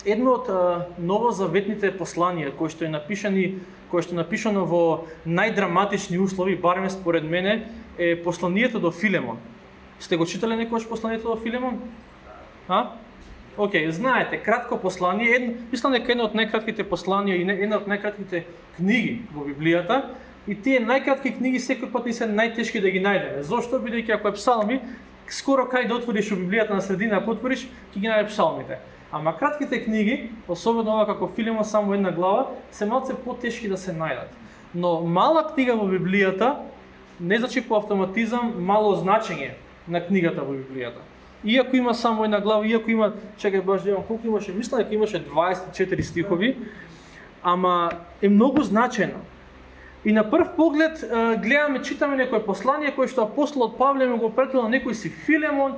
едно од новозаветните посланија кои што е напишано во најдраматични услови, барем според мене, е посланието до Филемон. Сте го читале некогаш посланието до Филемон? Океј, знаете, кратко послание, мислам дека едно од најкратките посланија и една од најкратките книги во Библијата, и тие најкратки книги секој пат ни се најтешки да ги најдеме. Зошто? Бидејќи ако е псалми, скоро кај да отвориш во Библијата на средина, ако отвориш, ќе ги најдеш псалмите. Ама кратките книги, особено ова како Филемон, само една глава, се малце потешки да се најдат. Но мала книга во Библијата не значи по автоматизам мало значење на книгата во Библијата. Иако има само една глава, иако има, чекај баш да колку имаше, мислам дека имаше 24 стихови, ама е многу значено. И на прв поглед гледаме, читаме некој послание кој што апостолот Павле му го претил на некој си Филемон,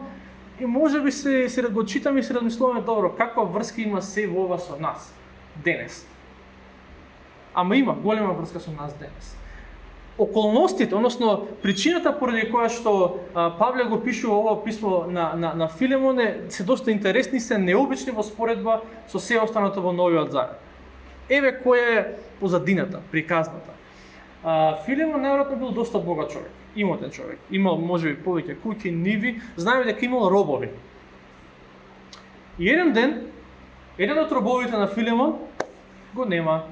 и може би се го читаме и се размислуваме добро, каква врска има се во ова со нас денес. Ама има голема врска со нас денес. Околностите, односно причината поради која што Павле го пишува ова писмо на Филемон се доста интересни, се необични во споредба со се останато во Новиот Завет. Еве која е позадината, приказната. Филемон најверојатно бил доста богат човек, имотен човек. Имал можеби повеќе куќи, ниви, знаеме дека имал робови. И еден ден, еден од робовите на Филемон го нема.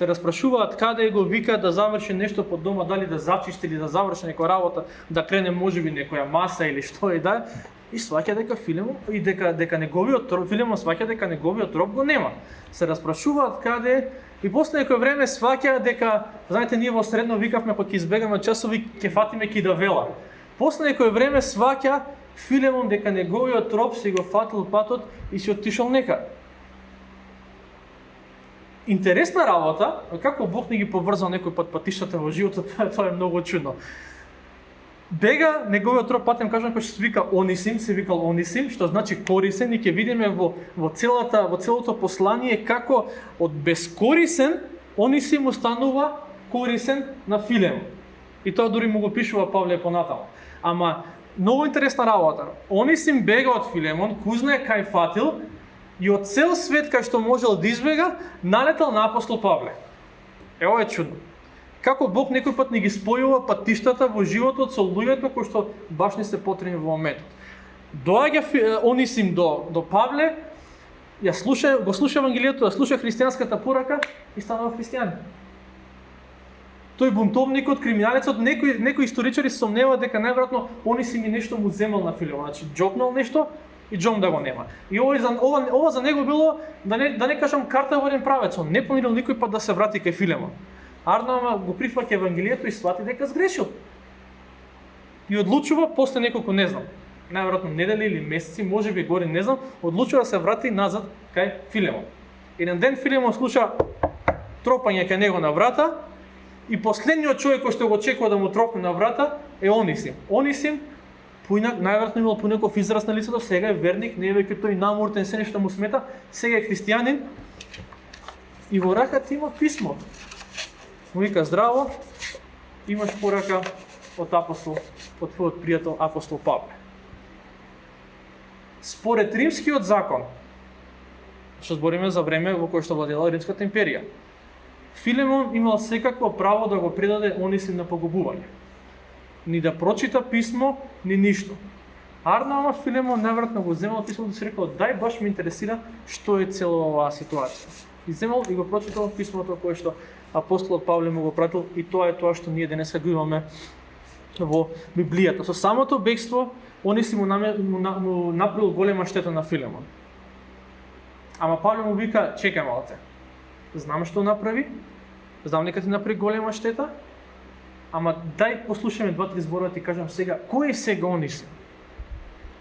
Се распрашуваат каде го вика да заврши нешто по дома, дали да зачисти или да заврши некоја работа, да крене можеби некоја маса или што и да. И сваќа дека Филемон и дека неговиот роб, Филемон сваќа дека неговиот роб го нема. Се распрашуваат каде и после некој време сваќа дека, знаете, ние во средно викавме кога ќе избегаме часови ќе фатиме кидавела. После некој време сваќа Филемон дека неговиот роб си го фатил патот и си отишол некаде. Интересна работа, како Бог не ги поврзал некој пат патиштата во животот, тоа е многу чудно. Бега неговиот роб, патем кажам, кој се вика Онисим, се викал Онисим, што значи корисен, и ќе видиме во целото послание како од бескорисен Онисим останува корисен на Филемон. И тоа дури му го пишува Павле понатаму. Ама многу интересна работа. Онисим бега од Филемон, кузнае кај фатил, и од цел свет кај што можел да избега, налетал на апостол Павле. Ево е чудно. Како Бог некој пат не ги спојува патиштата во животот со луѓето кои што баш не се потребни во моментот. Доаѓа Онисим до Павле, го слуша Евангелието, ја слуша христијанската порака и станува христијанин. Тој бунтовникот, криминалецот, некои историчари се сомневаат дека најверојатно Онисим и нешто му земал на Филемон, значи джокнал нешто и джом да го нема. И ова за него било, да не кажам картаварен правец, он не планирал никој пат да се врати кај Филемон. Арнама го прифаќа Евангелието и свати дека сгрешил. И одлучува после неколку, не знам, најверојатно недели или месеци, можеби горе, не знам, одлучува да се врати назад кај Филемон. Еден ден Филемон слуша тропање кај него на врата и последниот човек кој што го очекува да му тропне на врата е Онисим. Онисим најверојатно имал понеков израз на лицето, сега е верник, не е веќе тој намуртен, се нешто му смета, сега е христијанин и во раката има писмо. Му вика, здраво, имаш порака од твојот пријател апостол Павле. Според римскиот закон, што збориме за време во кое што владела Римската империја, Филемон имал секакво право да го предаде Онисим на погубување. Ни да прочита писмо, ни ништо. Арнама Филемон најверојатно го земал писмото и си рекол, дај баш ме интересира што е цела оваа ситуација. И земал и го прочитал писмото кое што апостолот Павле му го пратил, и тоа е тоа што ние денеска го имаме во Библијата. Со самото бегство, Онисим му направил голема штета на Филемон. Ама Павле му вика, чекај малце, знам што направи, знам дека ти направи голема штета, ама дај послушаме 2-3 збора да ти кажам сега, кој е сега Онисим?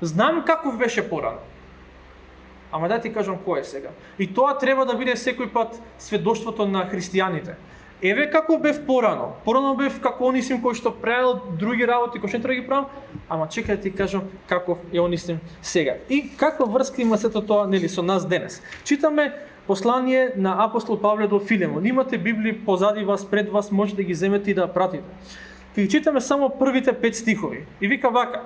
Знам каков беше порано. Ама да ти кажам кој е сега. И тоа треба да биде секој пат сведоштвото на христијаните. Еве како бев порано. Порано бев како Онисим кој што правил други работи, кој што не треба да ги правам, ама чекај да ти кажам каков е Онисим сега. И каква врска има сето тоа нели со нас денес. Читаме послание на апостол Павле до Филемон. Имате Библија позади вас, пред вас, можете да ги земете и да пратите. Ќе читаме само првите 5 стихови. И вика вака: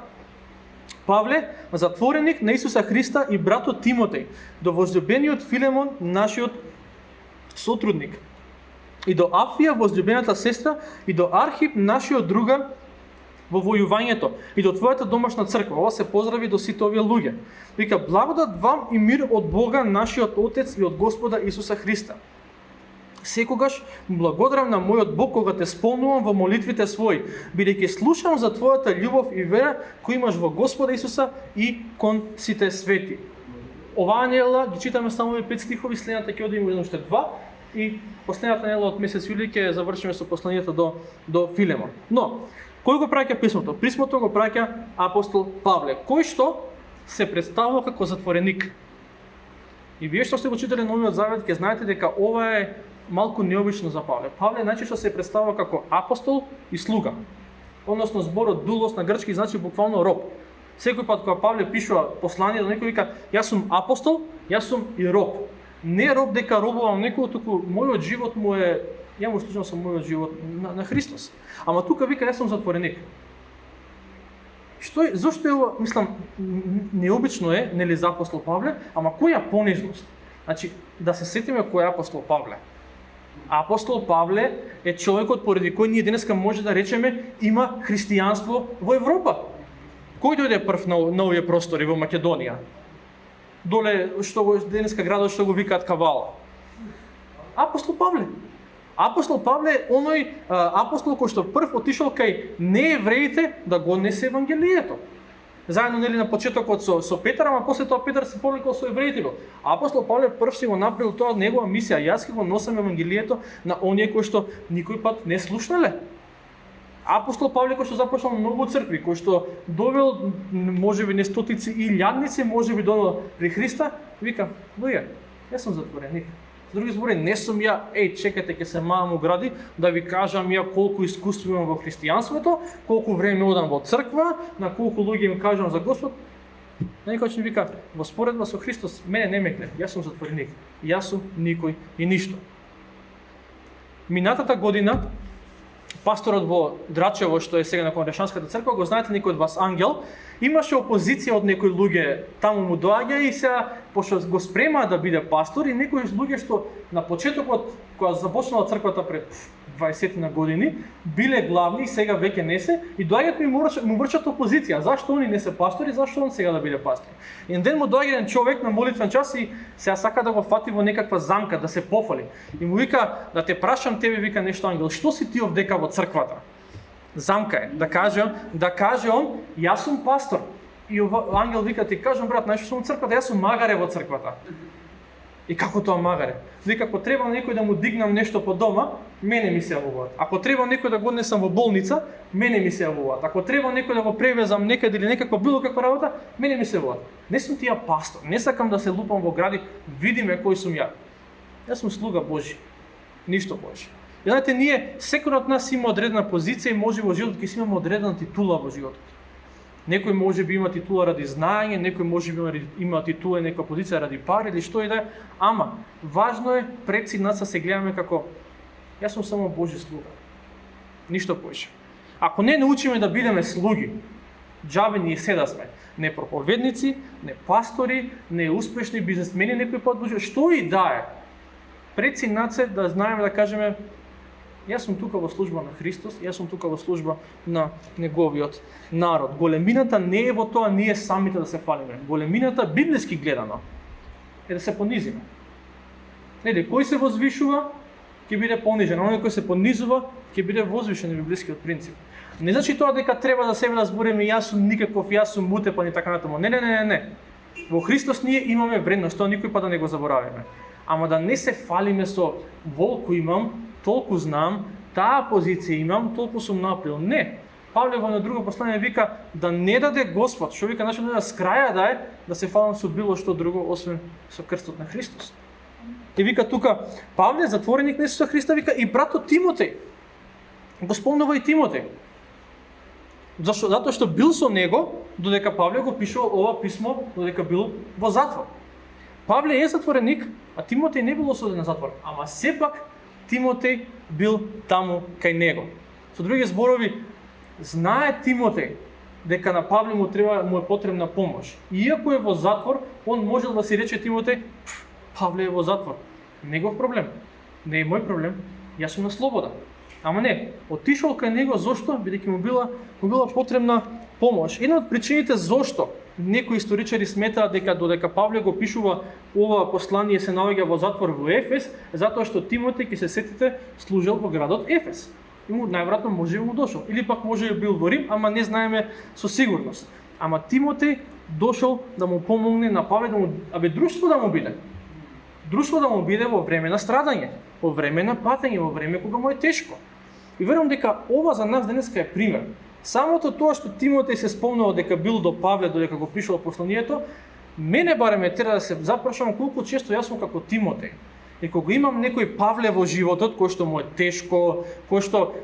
Павле, затвореник на Исуса Христа и братот Тимотеј, до возлюбениот Филемон, нашиот сотрудник, и до Афија, возлюбената сестра, и до Архип, нашиот другар во војувањето, и до твојата домашна црква. Ова се поздрави до сите овие луѓе. Вика, благодат вам и мир од Бога, нашиот Отец и од Господа Исуса Христа. Секогаш благодарам на мојот Бог кога те спомнувам во молитвите своји, бидејќи слушам за твојата љубов и вера која имаш во Господа Исуса и кон сите свети. Оваа недела ги читаме само 5 стихови, следната ќе одиме уште 2 и последната недела од месец јули ќе завршиме со посланието до Филемон. Но кој го праќа писмото? Писмото го праќа апостол Павле, кој што се представува како затвореник. И вие што сте го читале Новиот Завет, ќе знаете дека ова е малку необично за Павле. Павле најчесто се представува како апостол и слуга. Односно зборот дулос на грчки значи буквално роб. Секој пат кога Павле пишува послание до некој вика јас сум апостол, јас сум и роб. Не роб дека робувам некој, туку мојот живот му е, ја му служам со мојот живот на Христос. Ама тука вика јас сум затвореник. Зошто е ова, мислам, необично е, нели за апостол Павле, ама која понижност? Значи, да се сетиме кој е апостол Павле. Апостол Павле е човекот поради кој ние денеска може да речеме има христијанство во Европа. Кој дојде прв на овие простори во Македонија? Доле што го денеска градот што го викаат Кавала. Апостол Павле. Апостол Павле е оној апостол кој што прв отишол кај неевреите да го несе евангелието. Заедно нели на почетокот со Петар, ама после тоа Петар се повлекол со евреите. Апостол Павле прв си го направил тоа негова мисија. Јас ќе го носам евангелието на оние кои што никој пат не слушнале. Апостол Павле кој што започнал многу цркви, кој што довел можеби не стотици и илјадници, можеби довел при Христа, вика: "Луѓе, јас сум затвореник." С други збори, не сум ја, чекајте, ќе се маам огради, да ви кажам ја колку искуство имам во христијанството, колку време одам во црква, на колку луѓе им кажам за Господ. Некој ќе вика: "Во споредба со Христос, мене не мекне, јас сум затвореник, јас сум никој и ништо." Минатата година пасторот во Драчево, што е сега на Конгрешанската црква, го знаете некој од вас, Ангел, имаше опозиција од некои луѓе, таму му доаѓа и сега, пошто го спрема да биде пастор, и некои луѓе што на почетокот, кога започнала црквата пред 20 на години, биле главни и сега веќе не се, и доаѓаат и му врчат опозиција. Зашто они не се пастори, зашто он сега да биде пастор? Еден ден му доаѓа еден човек на молитвен час и сега сака да го фати во некаква замка, да се пофали. И му вика: "Да те прашам тебе", вика, "нешто, Ангел, што си ти овдека во црквата?" Замка е, да каже он: "Јас сум пастор." И Ангел вика: "Ти кажам, брат, знаеш што сум црквата, јас сум магаре во црквата." И како тоа магаре? Вика: "Ако треба некој да му дигнам нешто по дома, мене ми се јавуваат. Ако треба некој да го однесам во болница, мене ми се јавуваат. Ако треба некој да го превезам некаде или некаква било каква работа, мене ми се јавуваат. Не сум тија пастор, не сакам да се лупам во гради, видиме кој сум ја. Јас сум слуга Божи, ништо повеќе." И знаете, ние, секој од нас има одредена позиција и може во животот ќе си имаме одредена титула во животот. Некој може би има титула ради знаење, некој може би има титула и некоја позиција ради пари или што и да е, ама важно е пред синаца се гледаме како: "Јас сум само Божи слуга, ништо повеќе." Ако не научиме да бидеме слуги, џабе ние седа сме. Не проповедници, не пастори, не успешни бизнесмени, некој пат Божи, што и да е. Пред синаце да знаеме да кажеме: "Јас сум тука во служба на Христос, јас сум тука во служба на неговиот народ." Големината не е во тоа ние самите да се фалиме. Големината, библиски гледано, е да се понизиме. Нели, кој се возвишува, ќе биде понижен, а оној кој се понизува, ќе биде возвишен на библискиот принцип. Не значи тоа дека треба за себе да збориме: "Јас сум никаков, јас сум мутепан" и така натаму. Не. Во Христос ние имаме вредност, тоа никој пат да не го заборавиме. Ама да не се фалиме со "волку имам, толку знам, таа позиција имам, толку сум направил". Не. Павле во едно друго послание вика: "Да не даде Господ", што вика, значи да с краја да е, да се фалам со било што друго освен со крстот на Христос. И вика тука Павле, затвореник на Исуса Христа, вика и братот Тимотеј. Го спомнува и Тимотеј. Зашто? Затоа што бил со него додека Павле го пишувал ова писмо, додека бил во затвор. Павле е затвореник, а Тимотеј не бил осуден на затвор, ама сепак Тимотеј бил таму кај него. Со други зборови, знае Тимотеј дека на Павле му е потребна помош. Иако е во затвор, он можел да си рече Тимотеј, Павле е во затвор. Негов проблем. Не е мој проблем. Јас сум на слобода. Ама не, отишол кај него зошто? Бидејќи му била потребна помош. Една од причините зошто некои историчари сметаат дека додека Павле го пишува ова послание се наоѓа во затвор во Ефес, затоа што Тимотеј, ќе се сетите, служел во градот Ефес. И му најверојатно може му дошол. Или пак може и бил во Рим, ама не знаеме со сигурност. Ама Тимотеј дошол да му помогне на Павле, друштво да му биде. Друштво да му биде во време на страдање, во време на патење, во време кога му е тешко. И верувам дека ова за нас денеска е пример. Самото тоа што Тимотеј се спомнува дека бил до Павле додека го пишува посланието, мене барем ме тера да се запрашам колку често јас сум како Тимотеј. И кога имам некој Павле во животот кој што му е тешко, кој што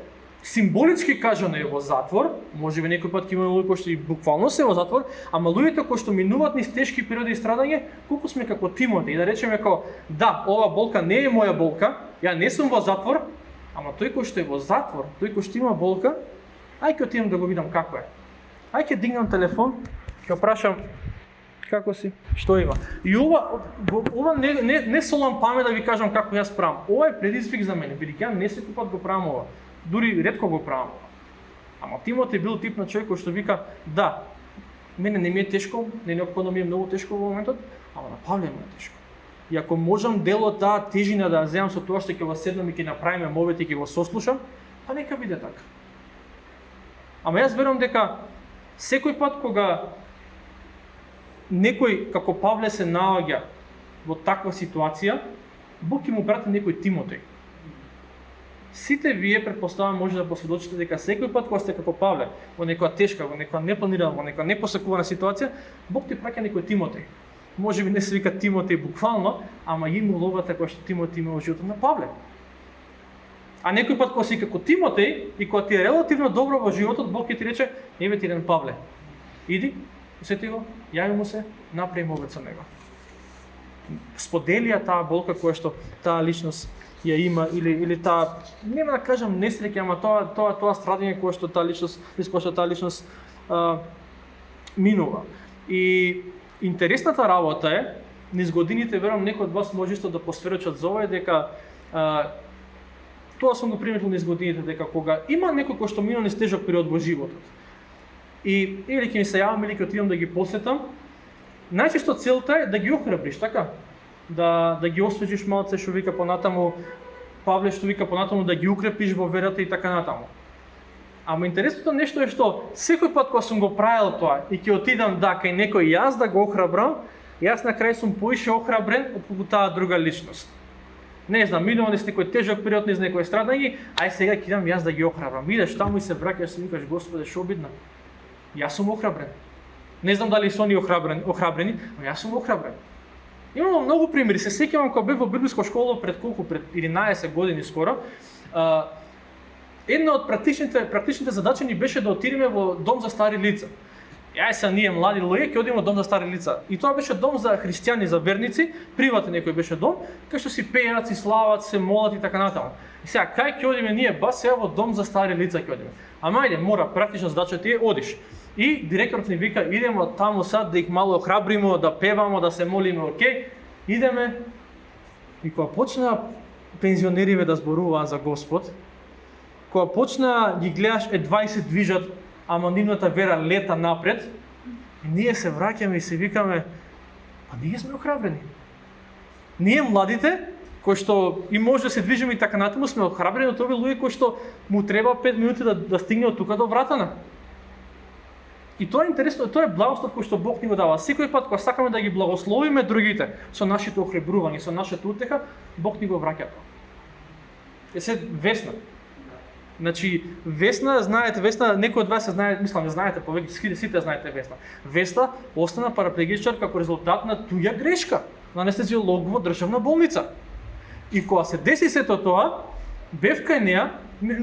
символички кажано е во затвор, можеби некој пат ќе има луѓе кои што и буквално се во затвор, ама луѓето кои што минуваат низ тешки периоди и страдање, колку сме како Тимотеј, и да речеме како да, ова болка не е моја болка, ја не сум во затвор, ама тој кој што е во затвор, тој кој што има болка, ај ќе отидам да го видам како е. Ај ќе дигнам телефон, ќе прашам како си, што има. И ова не солам памет да ви кажам како јас правам. Ова е предизвик за мене, бидејќи ја не секој пат го правам ова. Дури ретко го правам ова. Ама Тимотеј бил тип на човек кој што вика, да, мене не ми е тешко, не неопходно ми е многу тешко во моментот, ама на Павле му е тешко. И ако можам дел од таа тежина да земам со тоа што ќе го седнам и ќе направиме мовет и ќе го сослушам, па нека биде така. Ама јас верувам дека секој пат кога некој како Павле се наоѓа во таква ситуација, Бог ќе му прати некој Тимотеј. Сите вие претпоставам може да посведочите дека секој пат кога сте како Павле во некоја тешка, во некоја непланирана, во некоја непосакувана ситуација, Бог ти праќа некој Тимотеј. Можеби не се вика Тимотеј буквално, ама има улогата која што Тимотеј има во животот на Павле. А некој пат кога си како Тимотеј и кога ти е релативно добро во животот, Бог ќе ти рече: еве ти еден Павле. Иди, усети го, јави му се, направи мовет со него. Споделија таа болка која што таа личност ја има или таа, нема да кажам несреќа, ама тоа страдање кое што таа личност, кое што таа личност минува. И интересната работа е, низ годините верувам некои од вас може исто да посведочат за ова, дека тоа сум го приметил низ годините, дека кога има некој кој што мина низ тежок период во животот, и или ќе ми се јавам или ќе отидам да ги посетам, најчесто целта е да ги охрабриш, така? Да ги освежиш малце, што вика понатаму Павле, што вика понатаму да ги укрепиш во верата и така натаму. Ама интересното нешто е што секој пат кога сум го правил тоа и ќе отидам кај некој јас да го охрабрам, јас на крај сум поише охрабрен отколку таа друга личност. Не знам, минува низ некој тежок период, низ некој страдање, ај сега ќе идам јас да ги охрабрам. Идеш таму и се враќаш и си викаш: Господе, што обидно. Јас сум охрабрен. Не знам дали се они охрабрени, но јас сум охрабрен. Имало многу примери. Се сеќавам кога бев во библиска школа пред 11 години скоро. Една од практичните задачи ни беше да отидеме во дом за стари лица. Јај се ние млади луѓе ќе одиме во дом за стари лица. И тоа беше дом за христијани, за верници, приватен некој беше дом, кај што си пеат, си слават, се молат и така натаму. И сега кај ќе одиме ние сега во дом за стари лица ќе одиме. Ама ајде, мора практична задача ти е одиш. И директорот ни вика: идеме таму сад да их мало охрабриме, да певамо, да се молиме, окей. Идеме. И кога почна пензионериве да зборуваат за Господ, кога почна ги гледаш едва и се движат, ама нивната вера лета напред, и ние се враќаме и се викаме: па ние сме охрабрени. Ние младите, кои што и може да се движиме и така натаму, сме охрабрени од овие луѓе кои што му треба 5 минути да стигне од тука до вратана. И тоа е интересно, тоа е благослов кој што Бог ни го дава. Секој пат кога сакаме да ги благословиме другите со нашето охрабрување, со нашата утеха, Бог ни го враќа тоа. Е се Весна. Значи Весна, знаете, Весна, некој од вас се знае, мислам, знаете, повеќе сите знаете Весна. Весна остана параплегичар како резултат на туѓа грешка, на анестезиолог во државна болница. И кога се деси сето тоа, бев кај неа,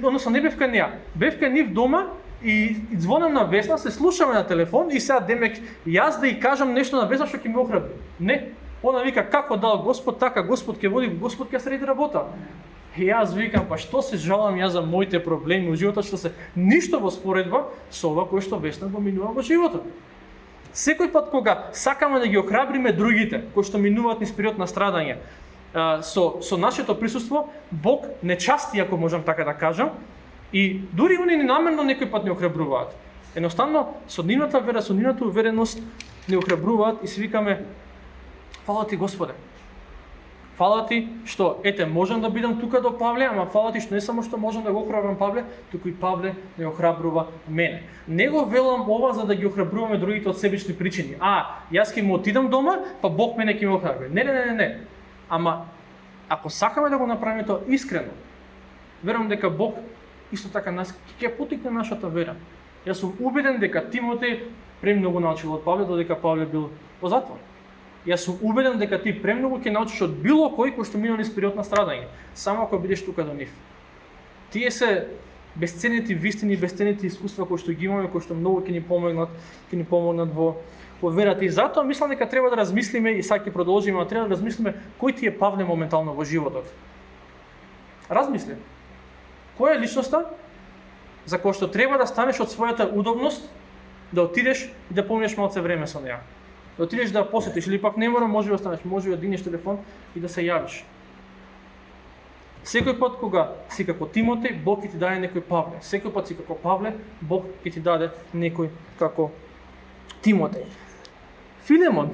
односно не бев кај неа, бев кај нив дома. И звонам на Весна, се слушаме на телефон и сега демек јас да и кажам нешто на Весна што ќе ме охрабри. Не. Она вика: како дал Господ, така Господ ќе води, Господ ќе среди работа. И јас викам, па што се жалам јас за моите проблеми во животот, што се ништо во споредба со ова кој што Весна го минува во животот. Секој пат кога сакаме да ги охрабриме другите, кои што минуваат низ период на страдање, со нашето присуство, Бог не части, ако можам така да кажам, и дури они ненамерно некој пат не охрабруваат. Едноставно, со нивната вера, со нивната увереност не охрабруваат и си викаме, фала ти Господе. Фала ти што, ете, можам да бидам тука до Павле, ама фала ти што не само што можам да го охрабрам Павле, туку и Павле не охрабрува мене. Не го велам ова за да ги охрабруваме другите од себични причини. Јас ќе му отидам дома, па Бог мене ќе ме охрабри. Не. Ама, ако сакаме да го направиме тоа искрено, верувам дека Бог исто така нас ќе потикне нашата вера. Јас сум убеден дека Тимотеј премногу научил од Павле, додека Павле бил во затвор. Јас сум убеден дека ти премногу ќе научиш од било кој што минува низ период на страдање, само ако бидеш тука до нив. Тие се бесценети вистини, бесценети искуства кои што ги имаме, кои што многу ќе ни помогнат во верата. И затоа мислам дека треба да размислиме и сега ќе продолжиме, треба да размислиме кој ти е Павле моментално во животот. Размисли. Која е личноста за која што треба да станеш од својата удобност, да отидеш и да поминеш малце време со неа. Да отидеш да посетиш или пак не мора, може да останеш, може да дигнеш телефон и да се јавиш. Секој пат кога си како Тимотеј, Бог ќе ти даде некој Павле. Секој пат си како Павле, Бог ќе ти даде некој како Тимотеј. Филемон,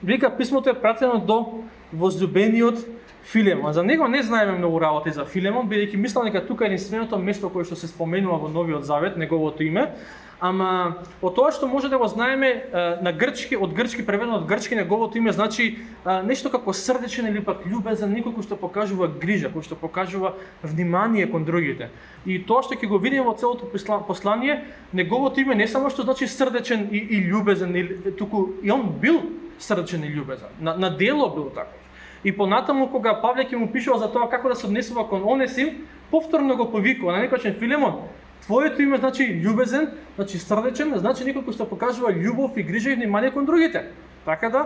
вика писмото е пратено до возлюбениот Филемон. За него не знаеме многу работи за Филемон, бидејќи мислам дека тука е единственото место кое што се споменува во Новиот Завет, неговото име. Ама од тоа што може да го знаеме на грчки, од грчки преведено од грчки, неговото име значи нешто како срдечен или пак љубезен, некој кој што покажува грижа, кој што покажува внимание кон другите. И тоа што ќе го видиме во целото послание, неговото име не само што значи срдечен и љубезен, туку и он бил срдечен и љубезен. На дело бил таков. И понатаму кога Павле ќе му пишува за тоа како да се однесува кон Онесим, повторно го повикува на некој начин: Филемон, твоето име значи љубезен, значи срдечен, значи некој кој што покажува љубов и грижа и внимание кон другите. Така да,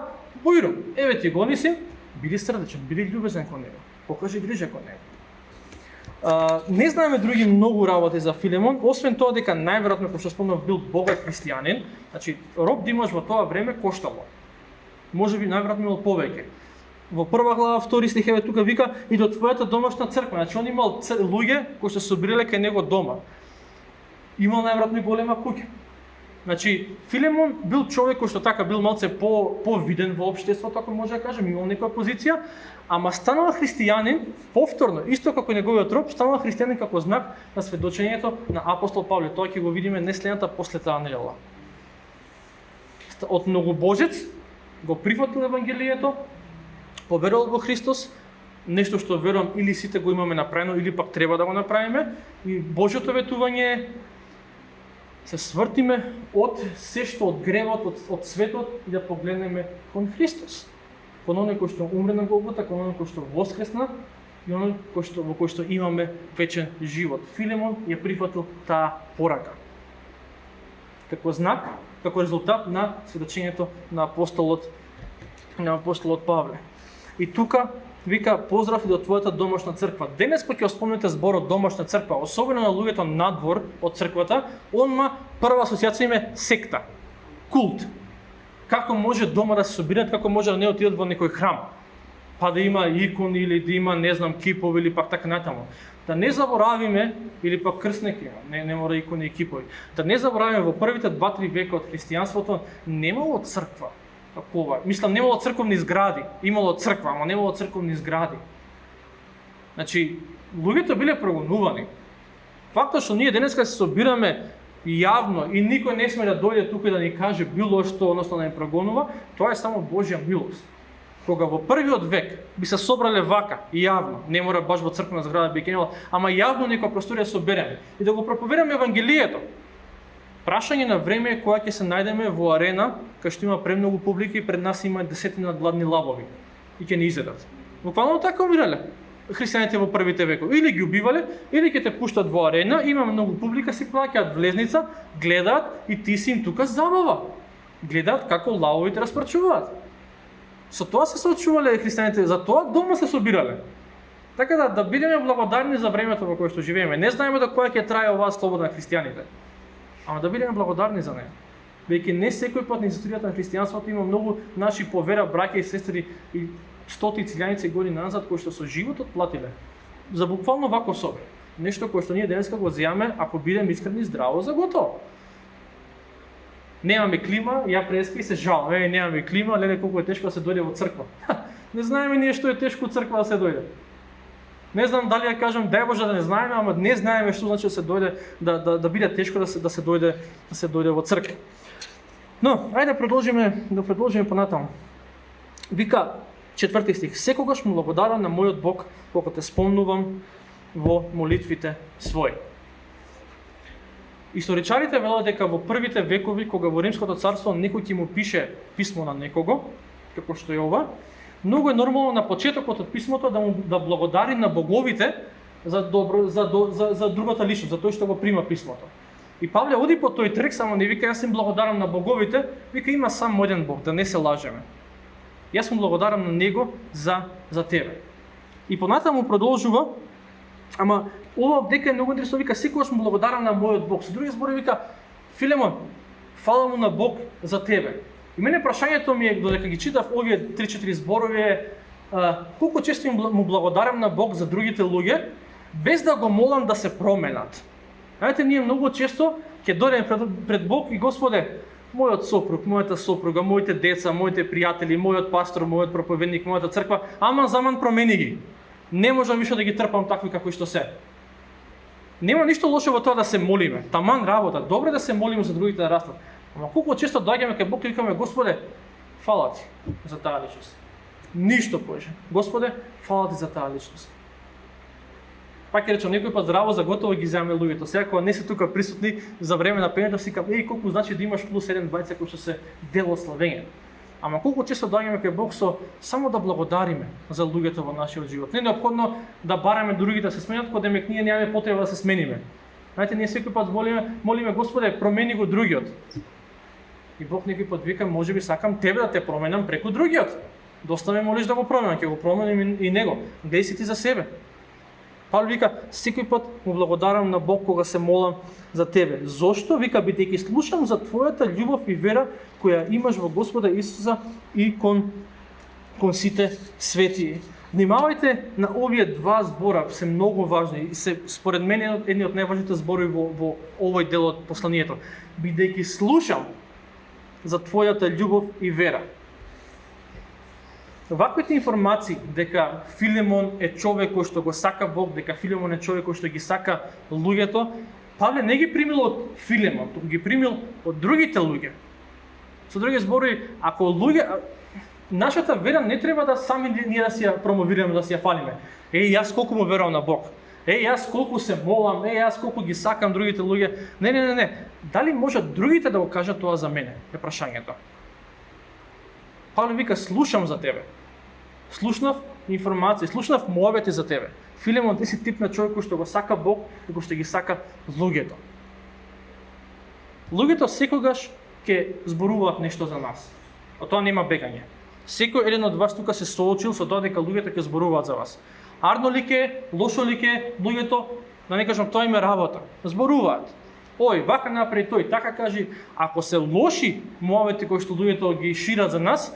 бујрум, еве ти го Онесим, биди срдечен, биди љубезен кон него, покажи грижа кон него. Не знаеме други многу работи за Филемон, освен тоа дека најверојатно, кој што спомнав, бил богат христијанин, значи роб да имаш во тоа време коштало. Можеби најверојатно имал повеќе. Во прва глава, втори стих, еве тука вика: и до твојата домашна црква. Значи он имал луѓе кои се собирале кај него дома. Имал најверојатно и голема куќа. Значи Филемон бил човек кој што така бил малце повиден во општеството, ако може да кажем, имал некоја позиција, ама станал христијанин повторно, исто како неговиот роб, станал христијанин како знак на сведочењето на апостол Павле. Тоа ќе го видиме не следната после таа недела. Од многобожец го прифатил евангелието, поверувал во Христос, нешто што верувам или сите го имаме направено, или пак треба да го направиме, и Божјото ветување се свртиме од се што од гревот, од светот и да погледнеме кон Христос. Кон оној кој што умре на Голгота, кон оној кој што воскресна и оној во кој што имаме вечен живот. Филемон ја прифатил таа порака. Како знак, како резултат на сведочењето на апостолот Павле. И тука вика: поздрав и до твојата домашна црква. Денес кога ќе спомнете зборот домашна црква, особено на луѓето надвор од црквата, онма прва асоцијација им е секта, култ. Како може дома да се собират, како може да не отидат во некој храм, па да има икони или да има, не знам, кипови или пак така натаму. Да не заборавиме, или пак крснеки, не мора икони и кипови, да не заборавиме во првите 2-3 века од христијанството немало црква. Такова. Мислам, немало црковни згради. Имало црква, ама немало црковни згради. Значи, луѓето биле прогонувани. Фактот што ние денеска се собираме јавно и никој не сме да дојде тука да ни каже било што, односно да ни прогонува, тоа е само Божја милост. Кога во првиот век би се собрале вака јавно, не мора баш во црквена зграда би кенела, ама јавно некоја просторија собереме и да го проповедаме евангелието. Прашање на време е кога ќе се најдеме во арена, кај што има премногу публика и пред нас има десетина гладни лавови и ќе ни изедат. Буквално така умирале христијаните во првите векови. Или ги убивале, или ќе те пуштат во арена, има многу публика, си плаќаат влезница, гледаат и ти си им тука забава. Гледаат како лавовите распрачуваат. Со тоа се соочувале христијаните, за тоа дома се собирале. Така да бидеме благодарни за времето во кое што живееме. Не знаеме до кога ќе трае оваа слобода на христијаните. Ама да бидеме благодарни за неа. Веќе не секој пат на историјата на христијанството има многу наши повера браќа и сестри и стоти цилјаници години назад кои што со животот платиле за буквално ваков собе. Нешто кое што ние денеска го земаме, ако бидеме искрени, здраво за готово. Немаме клима, ја преска и се жалам, немаме клима, леле колку е тешко да се дојде во црква. Не знаеме ние што е тешко во црква да се дојде. Не знам дали ја кажам дај Боже да не знаеме, ама не знаеме што значи да се дојде да биде тешко да се дојде во црква. Но, ајде да продолжиме понатаму. Вика 4 стих: секогаш му благодарам на мојот Бог кога те спомнувам во молитвите своји. Историчарите велат дека во првите векови, кога во Римското царство некој ќе му пише писмо на некого, како што е ова, многу е нормално на почетокот од писмото да благодари на боговите за другата личност, за тој што го прима писмото. И Павле оди по тој трек, само не вика јас им благодарам на боговите, вика има само еден Бог, да не се лажеме. Јас му благодарам на него за тебе. И понатаму продолжува, ама ова дека е многу интересно, вика секогаш му благодарам на мојот Бог. Со други зборови вика Филемон, фала му на Бог за тебе. И мене прашањето ми е, додека ги читав овие 3-4 зборови е, колку често му благодарам на Бог за другите луѓе, без да го молам да се променат. Знаете, ние многу често ќе дојдеме пред Бог и Господе, мојот сопруг, мојата сопруга, моите деца, моите пријатели, мојот пастор, мојот проповедник, мојата црква, аман заман промени ги. Не можам више да ги трпам такви како што се. Нема ништо лошо во тоа да се молиме. Таман работа, добре да се молиме за другите да растат. Ама колку често доаѓаме кај Бог и викаме Господе, фала ти за таа личност. Ништо повеќе. Господе, фала ти за таа личност. Пак ќе речам, некој пат здраво за готово ги земаме луѓето. Сега кога не се тука присутни за време на пењето си кажам, колку значи да имаш плюс 1 двајца кои што се дел од славење. Ама колку често доаѓаме кај Бог само да благодариме за луѓето во нашиот живот. Не е неопходно да бараме другите да се сменат, кога демек ние немаме потреба да се смениме. Знаете, ние секој пат молиме Господе, промени го другиот. И Бог некој пат вика, можеби сакам тебе да те променам преку другиот. Доста ме молиш да го променам, ќе го променим и него. Гледај си ти за себе. Павле вика, секој пат му благодарам на Бог кога се молам за тебе. Зошто? Вика, бидејќи слушам за твојата љубов и вера која имаш во Господа Исуса и кон сите свети. Внимавајте на овие два збора, се многу важни и се според мене едни од најважните зборови во овој дел од посланието. Бидејќи слушам за твојата љубов и вера. Ваквите информации дека Филемон е човек кој што го сака Бог, дека Филемон е човек кој што ги сака луѓето, Павле не ги примил од Филемон, туку ги примил од другите луѓе. Со други зборови, ако нашата вера не треба да сами ние да си ја промовираме, да си ја фалиме. Јас колку му верувам на Бог. Јас колку се молам, јас колку ги сакам другите луѓе. Не. Дали можат другите да го кажат тоа за мене? Е прашањето. Павле вика, слушам за тебе. Слушнав информации, слушнав молбите за тебе. Филемон, ти си тип на човек кој што го сака Бог и кој што ги сака луѓето. Луѓето секогаш ќе зборуваат нешто за нас. Од тоа нема бегање. Секој еден од вас тука се соочил со тоа дека луѓето ќе зборуваат за вас. Арно ли ке, лошо ли ке, луѓето, да не кажам, тоа им е работа. Зборуваат. Ој, вака направи тој, така кажи. Ако се лоши молбите кои што луѓето ги шират за нас,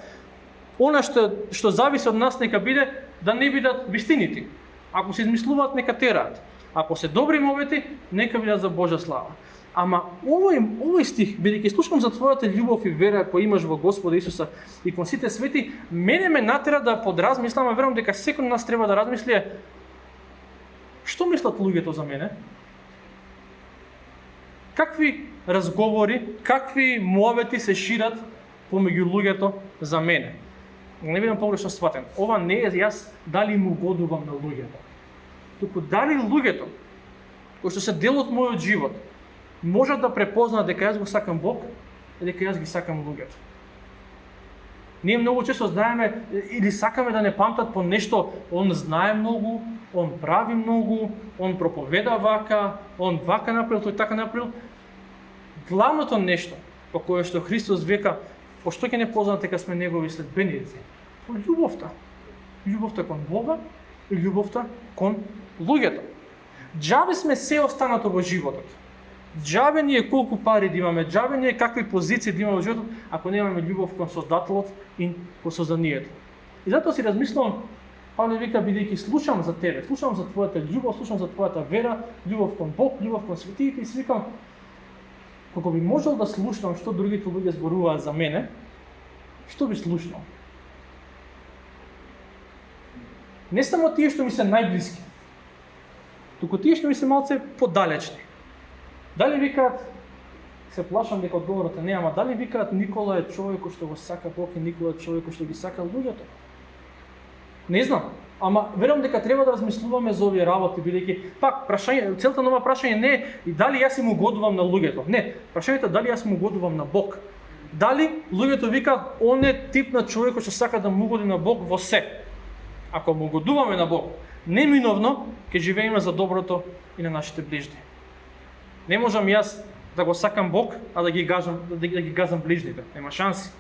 она што зависи од нас нека биде да не бидат вистините. Ако се измислуваат, нека тераат. Ако се добри молбите, нека бидат за Божја слава. Ама овој стих, бидејќи слушам за твојата љубов и вера која имаш во Господа Исуса и кон сите свети, мене ме натера да подразмислам, а верувам дека секој од нас треба да размисли што мислат луѓето за мене? Какви разговори, какви молбети се шират помеѓу луѓето за мене? Не бидам погрешно сватен. Ова не е јас дали му годувам на луѓето. Туку дали луѓето кои што се дел од мојот живот можат да препознаат дека јас го сакам Бог и дека јас ги сакам луѓето. Ние многу често знаеме или сакаме да не памтат по нешто, он знае многу, он прави многу, он проповеда вака, он вака направил, тој така направил. Главното нешто по кое што Христос века, пошто ќе не познаат дека сме негови следбеници? Тоа љубовта. Љубовта кон Бога и љубовта кон луѓето. Џабе сме се останато во животот. Џабе ни е колку пари да имаме, џабе ни е какви позиции да имаме во животот, ако немаме љубов кон Создателот и кон созданието. И затоа си размислувам, Павле вика, бидејќи слушам за тебе, слушам за твојата љубов, слушам за твојата вера, љубов кон Бог, љубов кон светиите, и си викам, како би можел да слушнам што другите луѓе зборуваат за мене, што би слушнал? Не само тие што ми се најблиски, туку тие што ми се малце подалечни. Дали викаат, се плашам дека одговорот е не, ама дали викаат Никола е човекот што го сака Бог и Никола е човекот што ги сака луѓето? Не знам, ама верувам дека треба да размислуваме за овие работи, бидејќи пак прашање, целта на ова прашање не е и дали јас им угодувам на луѓето. Не, прашањето е дали јас му угодувам на Бог. Дали луѓето викаат он е тип на човекот што сака да му угоди на Бог во се. Ако му угодуваме на Бог, неминовно ќе живееме за доброто и на нашите ближни. Не можам јас да го сакам Бог, а да ги газам ближните. Нема шанси.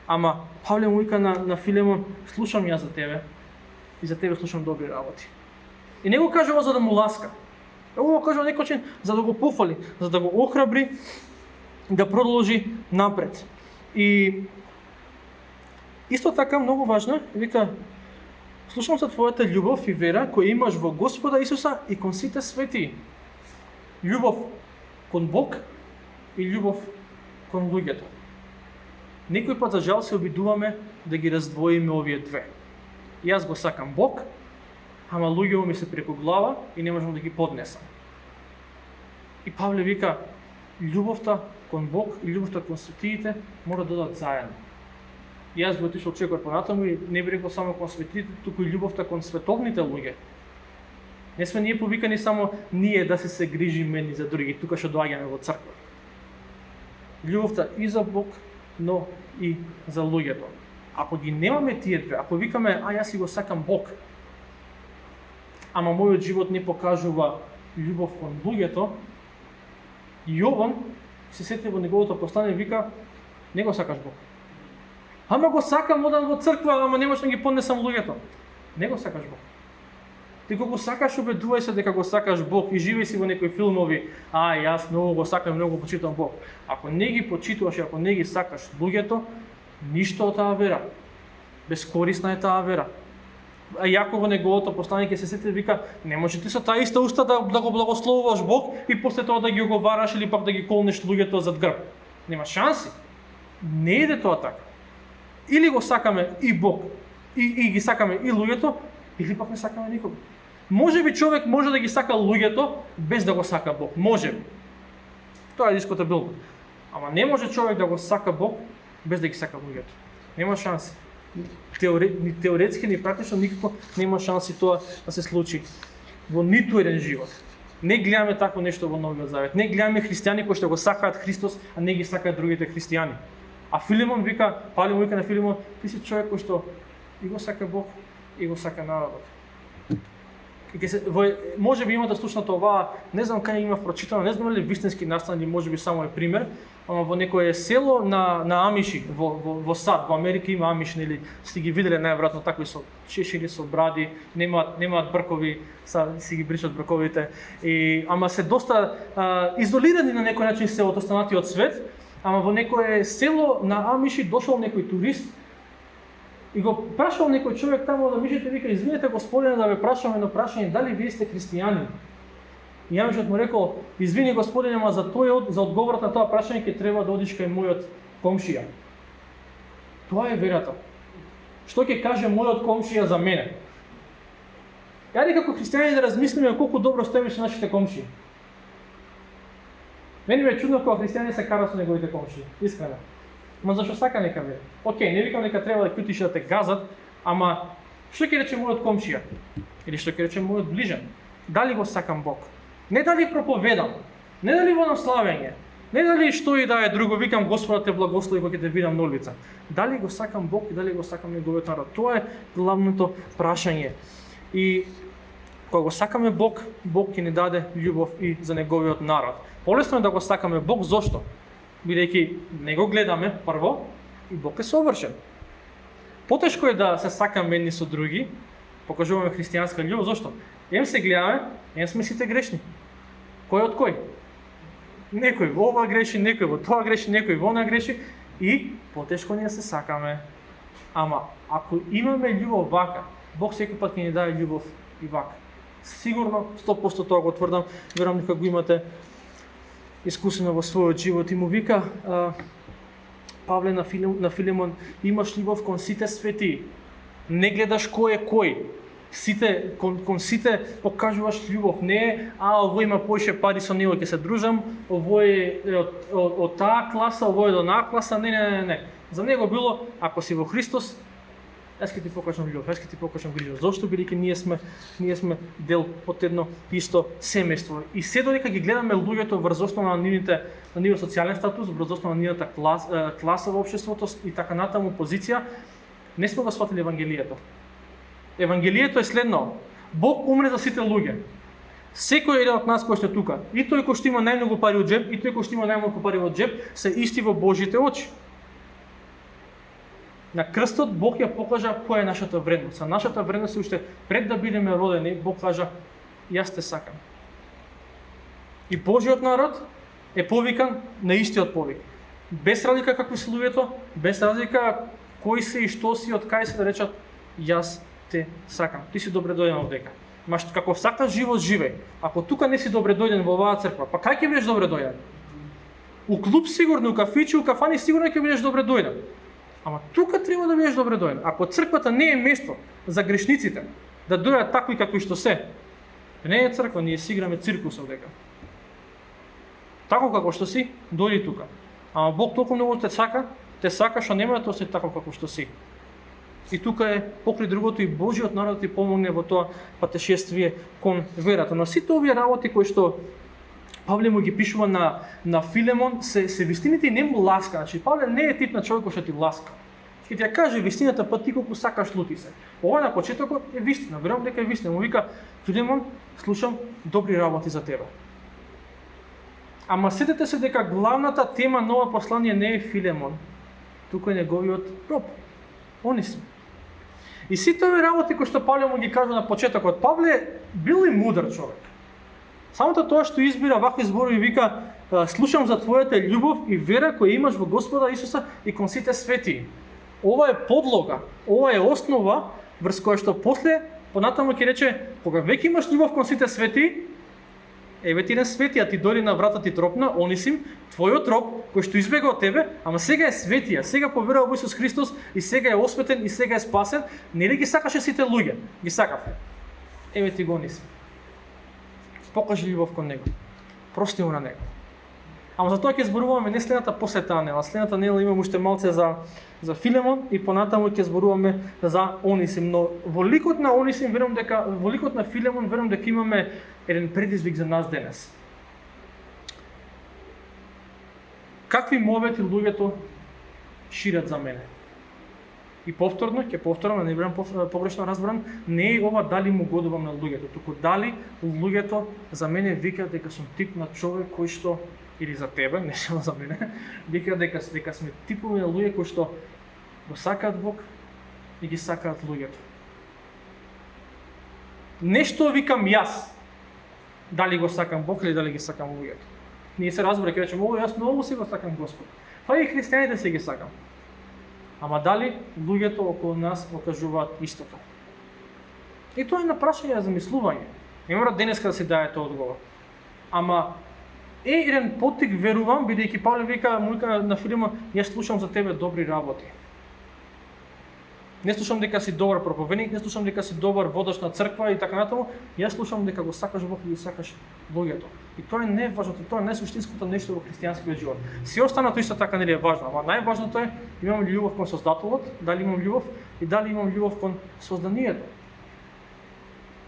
Ама Павле му вика на Филемон, слушам јас за тебе и за тебе слушам добри работи. И не го кажува за да му ласка. Го кажува на некој начин за да го пофали, за да го охрабри да продолжи напред. И исто така многу важно, вика, слушам за твојата љубов и вера која имаш во Господа Исуса и кон сите свети. Љубов кон Бог и љубов кон луѓето. Некој пат за жал се обидуваме да ги раздвоиме овие две. Јас го сакам Бог, ама луѓето ми се преку глава и не можам да ги поднесам. И Павле вика, љубовта кон Бог и љубовта кон светиите мора да додат заедно. Јас би отишол чекор понатаму и не би рекол само кон светиите, туку и љубовта кон световните луѓе. Не сме ние повикани само ние да се грижиме ни за други, тука што доаѓаме во црква. Љубовта и за Бог, но и за луѓето. Ако ги немаме тие две, ако викаме, јас си го сакам Бог, ама мојот живот не покажува љубов кон луѓето, Јован се сети во неговото послание и вика, не го сакаш Бог. Ама го сакам, одам во црква, ама не можам да ги поднесам луѓето. Не го сакаш Бог. Ти го сакаш, убедувај се дека го сакаш Бог и живеј си во некои филмови, јас многу го сакам, многу почитам Бог. Ако не ги почитуваш и ако не ги сакаш луѓето, ништо од таа вера. Безкорисна е таа вера. А Јаков во неговото послание ќе се сети вика, не може ти со таа иста уста да го благословуваш Бог и после тоа да ги оговараш или пак да ги колнеш луѓето зад грб. Нема шанси. Не иде тоа така. Или го сакаме и Бог, и ги сакаме и луѓето, или пак не сакаме никого. Може би човек може да ги сака луѓето без да го сака Бог. Може би. Тоа е дискутабилно. Ама не може човек да го сака Бог без да ги сака луѓето. Нема шанси. Ни теоретски, ни практично никако нема шанси тоа да се случи во ниту еден живот. Не гледаме такво нешто во Новиот Завет. Не гледаме христијани кои што го сакаат Христос, а не ги сакаат другите христијани. А Филимон вика, Павле му вика на Филимон, ти си човек кој што и го сака Бог и го сака народот. Може би има да слушнато ова, не знам кај има прочитано, не знам ли вистински настан или може би само е пример, ама во некое село на Амиши, во САД, во Америка има Амиши, или сте ги виделе најверојатно такви со чешили, со бради, немаат бркови, си ги бришат брковите, ама се доста изолирани на некој начин се од останатиот свет, ама во некое село на Амиши дошол некој турист и го прашал некој човек таму да мишите, вика, извинете господине да ве прашаме едно прашање, дали вие сте христијани? И Амишот му рекол, извини господине, ама за одговорот на тоа прашање ќе треба да одиш кај мојот комшија. Тоа е верата. Што ќе каже мојот комшија за мене? Јаде како христијани да размислиме колку добро стоиме со нашите комшии. Мене ме чудно кога христијани се караат со неговите комшии, искрено. Ма зашо сака нека ве? Океј, не викам нека треба да кјутиш да те газат, ама што ќе рече мојот комшија? Или што ќе рече мојот ближен? Дали го сакам Бог? Не дали проповедам, не дали водам славење, не дали што и да е друго, викам Господа те благослови кога ќе те видам на улица. Дали го сакам Бог и дали го сакам неговиот народ? Тоа е главното прашање. И кога го сакаме Бог, Бог ќе ни даде љубов и за неговиот народ. Полесно е да го сакаме Бог, зошто? Бидејќи не го гледаме прво и Бог е совршен. Потешко е да се сакаме едни со други, покажуваме християнска љубов, зошто? Ем се гледаме, ем сме сите грешни. Кој од кој? Некој во ова греши, некој во тоа греши, некој во она греши и потешко ние се сакаме. Ама ако имаме љубов вака, Бог секој пат ќе ни даде љубов и вака. Сигурно 100% тоа го тврдам, верувам дека го имате искусено во својот живот. И му вика Павле на Филимон, имаш љубов кон сите свети. Не гледаш кој е кој. Кон сите покажуваш љубов. Не е, овој има поише пари, со него ќе се дружам, овој е од таа класа, овој е од онаа класа. Не. За него било, ако си во Христос, јас ќе ти покажам љубов, јас ќе ти покажам грижа. Зошто? Бидејќи ние сме дел од едно исто семејство. И се додека ги гледаме луѓето врз основа на нивниот социјален статус, врз основа на нивната класа во општеството и така натаму позиција, не сме го сватили Евангелието. Евангелието е следно. Бог умре за сите луѓе. Секој еден од нас кој сте тука, и тој кој што има најмногу пари од џеб, и тој кој што има најмалку пари од џеб, се исти во Божите очи. На крстот Бог ја покажа која е нашата вредност. А нашата вредност е уште пред да бидеме родени, Бог кажа, јас те сакам. И Божиот народ е повикан на истиот повик. Без разлика какви се луѓето, без разлика кои се и што си, од кај се да речат, јас те сакам. Ти си добре дојден овдека. Ма како сакаш живот, живеј. Ако тука не си добре дојден во оваа црква, па кај ќе бидеш добре дојден? У клуб сигурно, у кафичи, у кафани сигурно ќе бидеш добре дојден. Ама тука треба да бидеш добре дојден. Ако црквата не е место за грешниците, да дојдат такви какви што се, не е црква, ние си играме циркус овдека. Тако како што си, дојди тука. Ама Бог толку многу те сака што нема да остави тако како што си. И тука е покри другото и Божиот народ ти помогне во тоа патешествие кон верата. Но сите овие работи кои што Павле му ги пишува на Филемон се вистините и не му ласка. Значи Павле не е тип на човек кој што ти ласка. Ќе ти ја каже вистината, па ти колку сакаш лути се. Ова на почетокот е вистина, верувам дека е вистина. Му вика Филемон, слушам добри работи за тебе. Ама сетете се дека главната тема на ова послание не е Филемон, туку е неговиот роб, Онисим. И сите овие работи кои што Павле му ги кажа на почетокот, Павле бил и мудар човек. Самото тоа што избира вакви зборови вика, слушам за твојата љубов и вера која имаш во Господа Исуса и кон сите свети. Ова е подлога, ова е основа врз која што после понатаму ќе рече, кога веќе имаш љубов кон сите свети, еве ти еден светија, ти дојде на врата ти тропна, Онисим, твојот роб, кој што избега од тебе, ама сега е светија, сега поверува во Исус Христос и сега е осветен и сега е спасен, нели ги сакаше сите луѓе, ги сакаве. Еве ти го Онисим. Покажи љубов кон него. Прости му на него. Ама за тоа ќе зборуваме не следната после таа недела. Следната недела имаме уште малце за Филемон и понатаму ќе зборуваме за Онисим, но во ликот на Онисим верувам дека во ликот на Филемон верувам дека имаме еден предизвик за нас денес. Какви мовети луѓето шират за мене? И повторно, ќе повторам, не бидам погрешно разбран, не е ова дали му годувам на луѓето, туку дали луѓето за мене викаат дека сум тип на човек кој што, или за тебе, не само за мене, викаат дека сме типови на луѓе кои што го сакаат Бог и ги сакаат луѓето. Нешто викам јас, дали го сакам Бог или дали ги сакам луѓето. Ние се разбере, ќе речем, јас многу си го сакам Господ. Па и христијаните си ги сакам. Ама дали луѓето околу нас окажуваат истото? И тоа е на прашање за замислување. Не мора денеска да се даде тој одговор. Ама е еден поттик верувам, бидејќи Павле вика на Филимон, јас слушам за тебе добри работи. Не слушам дека си добар проповедник, не слушам дека си добар водач на црква и така натаму, јас слушам дека го сакаш Бог и ги сакаш луѓето. И тоа е неважното, тоа е најсуштинското нешто во христијанскиот живот. Се останато исто така нели е важно, ама најважното е имам ли љубов кон Создателот, дали имам љубов и дали имам љубов кон созданието.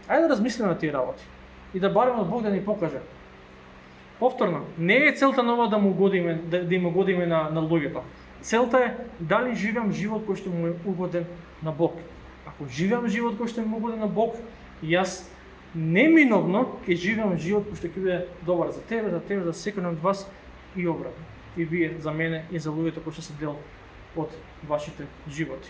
Ајде да размислиме на тие работи и да бараме од Бог да ни покаже. Повторно, не е целта нова да му угодиме, да им угодиме на луѓето. Целта е дали живеам живот кој што му е угоден на Бог. Ако живеам живот кој што е угоден на Бог, јас неминовно ќе живеам живот кој што ќе биде добар за тебе, за секој од вас и обратно. И вие за мене и за луѓето кои што се дел од вашите животи.